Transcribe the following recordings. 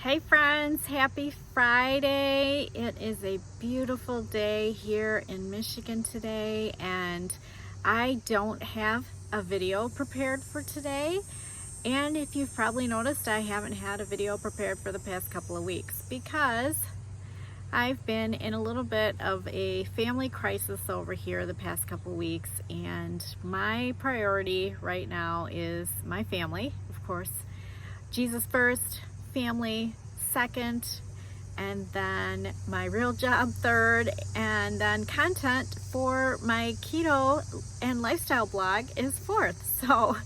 Hey friends, happy Friday. It is a beautiful day here in Michigan today, and I don't have a video prepared for today. And if you've probably noticed, I haven't had a video prepared for the past couple of weeks because I've been in a little bit of a family crisis over here the past couple of weeks, and my priority right now is my family, of course. Jesus first, family second, and then my real job third, and then content for my keto and lifestyle blog is fourth. So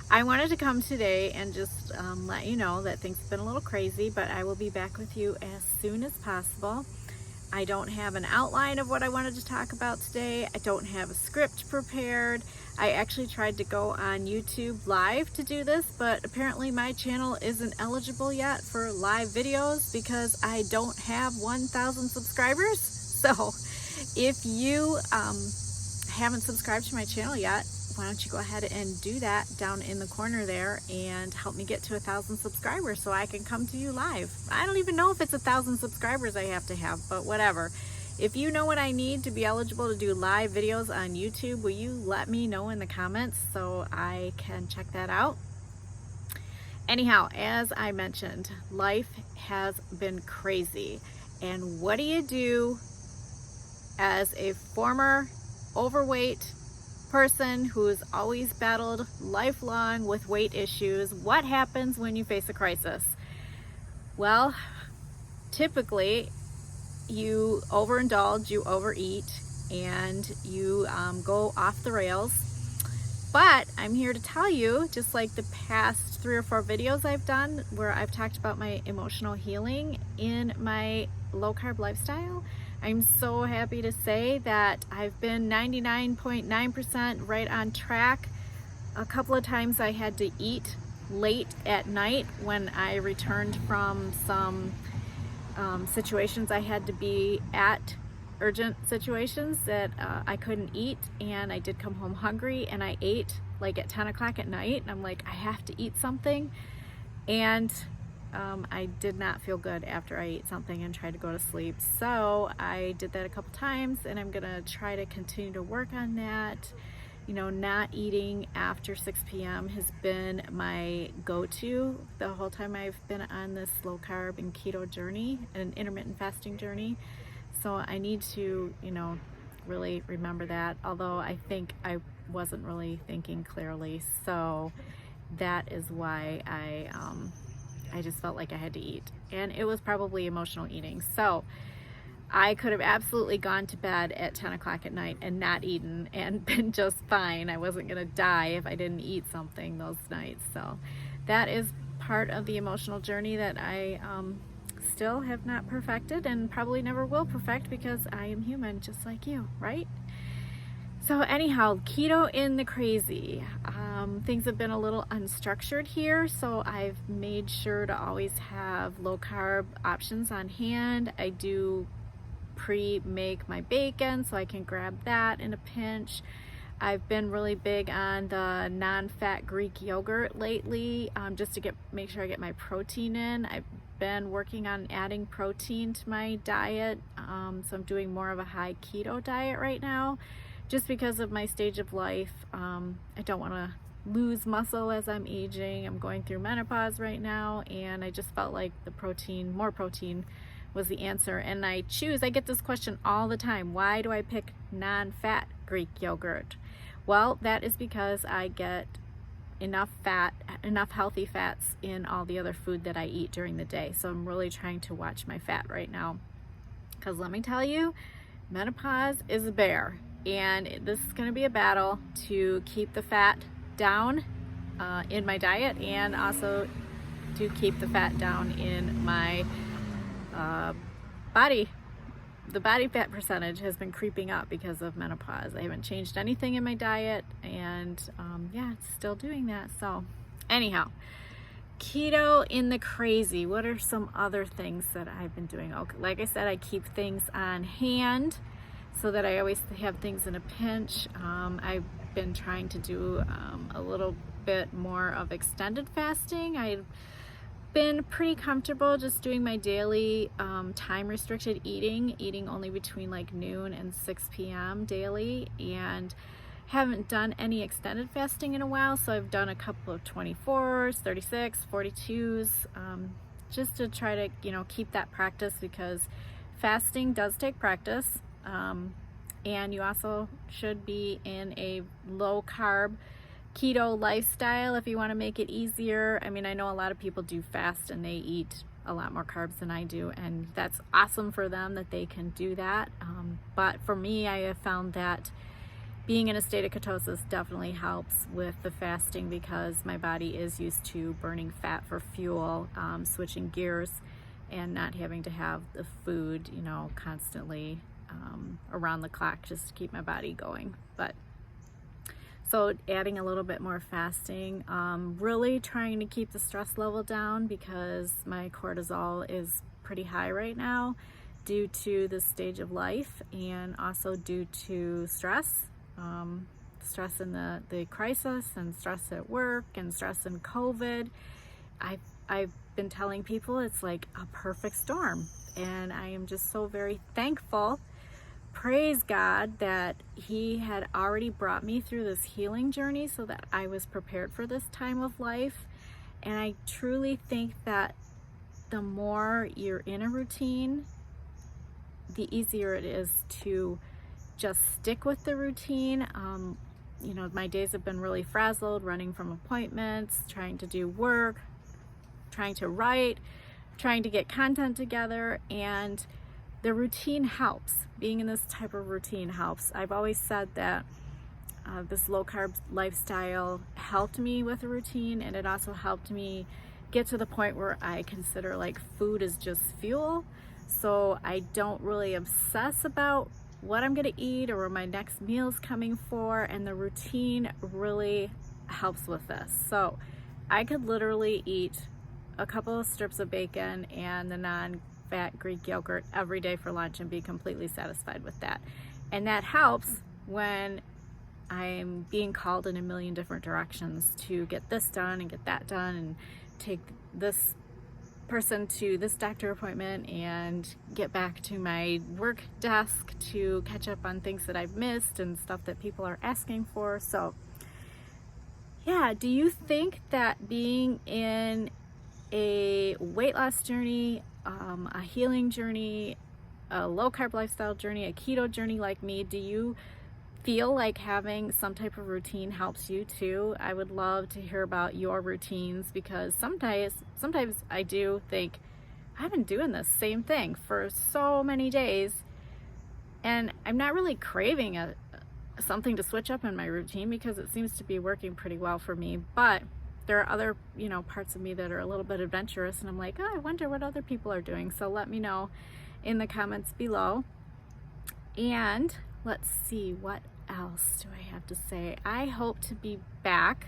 I wanted to come today and just let you know that things have been a little crazy, but I will be back with you as soon as possible. I don't have an outline of what I wanted to talk about today. I don't have a script prepared. I actually tried to go on YouTube live to do this, but apparently my channel isn't eligible yet for live videos because I don't have 1,000 subscribers. So if you haven't subscribed to my channel yet, why don't you go ahead and do that down in the corner there and help me get to 1,000 subscribers so I can come to you live. I don't even know if it's 1,000 subscribers I have to have, but whatever. If you know what I need to be eligible to do live videos on YouTube, will you let me know in the comments so I can check that out? Anyhow, as I mentioned, life has been crazy. And what do you do as a former overweight person who's always battled lifelong with weight issues? What happens when you face a crisis? Well, typically you overindulge, you overeat, and you go off the rails. But I'm here to tell you, just like the past 3 or 4 videos I've done where I've talked about my emotional healing in my low carb lifestyle, I'm so happy to say that I've been 99.9% right on track. A couple of times I had to eat late at night when I returned from some situations I had to be at, urgent situations that I couldn't eat, and I did come home hungry, and I ate like at 10 o'clock at night, and I'm like, I have to eat something, and I did not feel good after I ate something and tried to go to sleep. So I did that a couple times, and I'm gonna try to continue to work on that. You know, not eating after 6 p.m. has been my go-to the whole time I've been on this low carb and keto journey, an intermittent fasting journey. So I need to, really remember that, although I think I wasn't really thinking clearly. So that is why I just felt like I had to eat, and it was probably emotional eating. So I could have absolutely gone to bed at 10 o'clock at night and not eaten and been just fine. I wasn't gonna die if I didn't eat something those nights. So that is part of the emotional journey that I still have not perfected and probably never will perfect, because I am human just like you, right? So anyhow, keto in the crazy. Things have been a little unstructured here, so I've made sure to always have low carb options on hand. I do pre-make my bacon so I can grab that in a pinch. I've been really big on the non-fat Greek yogurt lately, just to make sure I get my protein in. I've been working on adding protein to my diet, so I'm doing more of a high keto diet right now, just because of my stage of life. I don't want to lose muscle as I'm aging. I'm going through menopause right now, and I just felt like more protein was the answer. And I get this question all the time: why do I pick non-fat Greek yogurt? Well, that is because I get enough healthy fats in all the other food that I eat during the day. So I'm really trying to watch my fat right now, because let me tell you, menopause is a bear, and this is going to be a battle to keep the fat down in my diet, and also to keep the fat down in my body. The body fat percentage has been creeping up because of menopause. I haven't changed anything in my diet, and yeah, it's still doing that. So anyhow, keto in the crazy. What are some other things that I've been doing? Okay, like I said, I keep things on hand so that I always have things in a pinch. I've been trying to do a little bit more of extended fasting. I been pretty comfortable just doing my daily time restricted eating only between like noon and 6 p.m. daily, and haven't done any extended fasting in a while. So I've done a couple of 24s, 36, 42s, just to try to, keep that practice, because fasting does take practice. And you also should be in a low carb keto lifestyle if you want to make it easier. I mean, I know a lot of people do fast and they eat a lot more carbs than I do, and that's awesome for them that they can do that. But for me, I have found that being in a state of ketosis definitely helps with the fasting, because my body is used to burning fat for fuel, switching gears, and not having to have the food, constantly around the clock just to keep my body going. But so adding a little bit more fasting, really trying to keep the stress level down, because my cortisol is pretty high right now due to this stage of life, and also due to stress. Stress in the crisis, and stress at work, and stress in COVID. I've been telling people it's like a perfect storm, and I am just so very thankful. Praise God that He had already brought me through this healing journey so that I was prepared for this time of life. And I truly think that the more you're in a routine, the easier it is to just stick with the routine. My days have been really frazzled, running from appointments, trying to do work, trying to write, trying to get content together, and the routine helps. Being in this type of routine helps. I've always said that this low carb lifestyle helped me with a routine, and it also helped me get to the point where I consider like food is just fuel. So I don't really obsess about what I'm gonna eat or where my next meal is coming for, and the routine really helps with this. So I could literally eat a couple of strips of bacon and the non-fat Greek yogurt every day for lunch and be completely satisfied with that. And that helps when I'm being called in a million different directions to get this done and get that done, and take this person to this doctor appointment and get back to my work desk to catch up on things that I've missed and stuff that people are asking for. So yeah, do you think that being in a weight loss journey, a healing journey, a low carb lifestyle journey, a keto journey like me, do you feel like having some type of routine helps you too? I would love to hear about your routines, because sometimes I do think I've been doing this same thing for so many days, and I'm not really craving something to switch up in my routine, because it seems to be working pretty well for me. But there are other, parts of me that are a little bit adventurous, and I'm like, oh, I wonder what other people are doing. So let me know in the comments below. And let's see, what else do I have to say? I hope to be back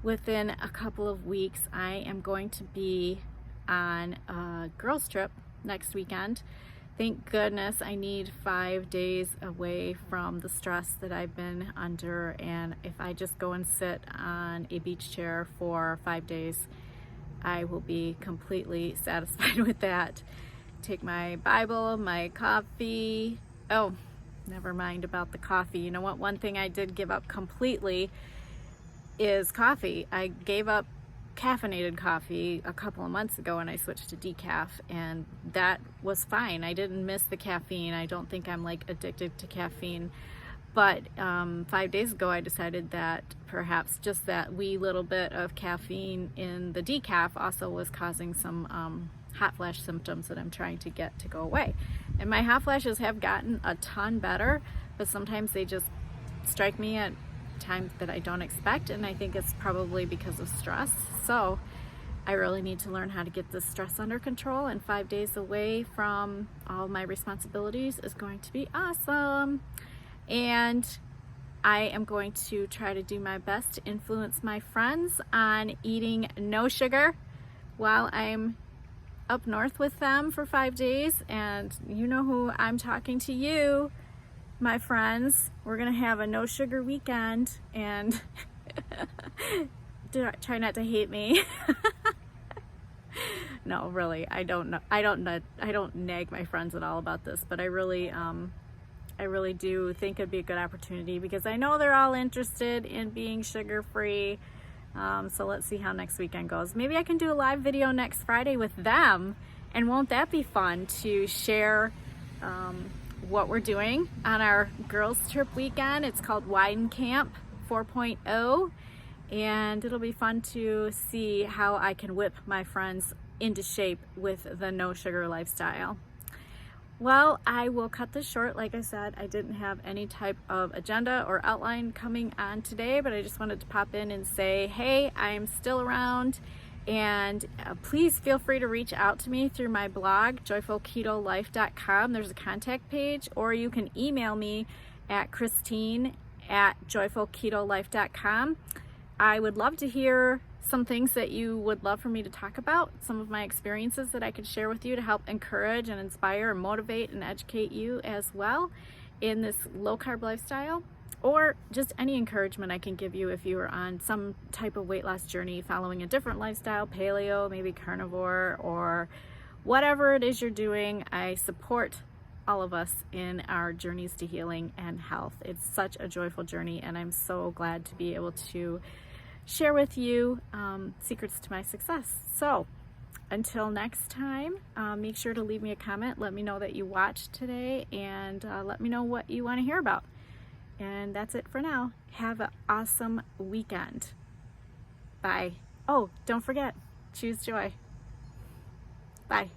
within a couple of weeks. I am going to be on a girls trip next weekend. Thank goodness. I need 5 days away from the stress that I've been under, and if I just go and sit on a beach chair for 5 days, I will be completely satisfied with that. Take my Bible, my coffee. Oh, never mind about the coffee. You know what? One thing I did give up completely is coffee. I gave up caffeinated coffee a couple of months ago, and I switched to decaf, and that was fine. I didn't miss the caffeine. I don't think I'm like addicted to caffeine. But 5 days ago, I decided that perhaps just that wee little bit of caffeine in the decaf also was causing some hot flash symptoms that I'm trying to get to go away. And my hot flashes have gotten a ton better, but sometimes they just strike me at times that I don't expect, and I think it's probably because of stress. So I really need to learn how to get this stress under control, and 5 days away from all my responsibilities is going to be awesome. And I am going to try to do my best to influence my friends on eating no sugar while I'm up north with them for 5 days. And you know who I'm talking to, you, my friends. We're gonna have a no sugar weekend, and try not to hate me. No, really, I don't know. I don't nag my friends at all about this, but I really do think it'd be a good opportunity because I know they're all interested in being sugar-free. So let's see how next weekend goes. Maybe I can do a live video next Friday with them, and won't that be fun to share what we're doing on our girls trip weekend. It's called Wine Camp 4.0, and it'll be fun to see how I can whip my friends into shape with the no sugar lifestyle. Well, I will cut this short. Like I said, I didn't have any type of agenda or outline coming on today, but I just wanted to pop in and say, hey, I'm still around, and please feel free to reach out to me through my blog, joyfulketolife.com. There's a contact page, or you can email me at christine@joyfulketolife.com. I would love to hear some things that you would love for me to talk about, some of my experiences that I could share with you to help encourage and inspire and motivate and educate you as well in this low-carb lifestyle, or just any encouragement I can give you if you are on some type of weight loss journey following a different lifestyle, paleo, maybe carnivore, or whatever it is you're doing. I support all of us in our journeys to healing and health. It's such a joyful journey, and I'm so glad to be able to share with you secrets to my success. So until next time, make sure to leave me a comment. Let me know that you watched today, and let me know what you want to hear about. And that's it for now. Have an awesome weekend. Bye. Oh, don't forget, choose joy. Bye.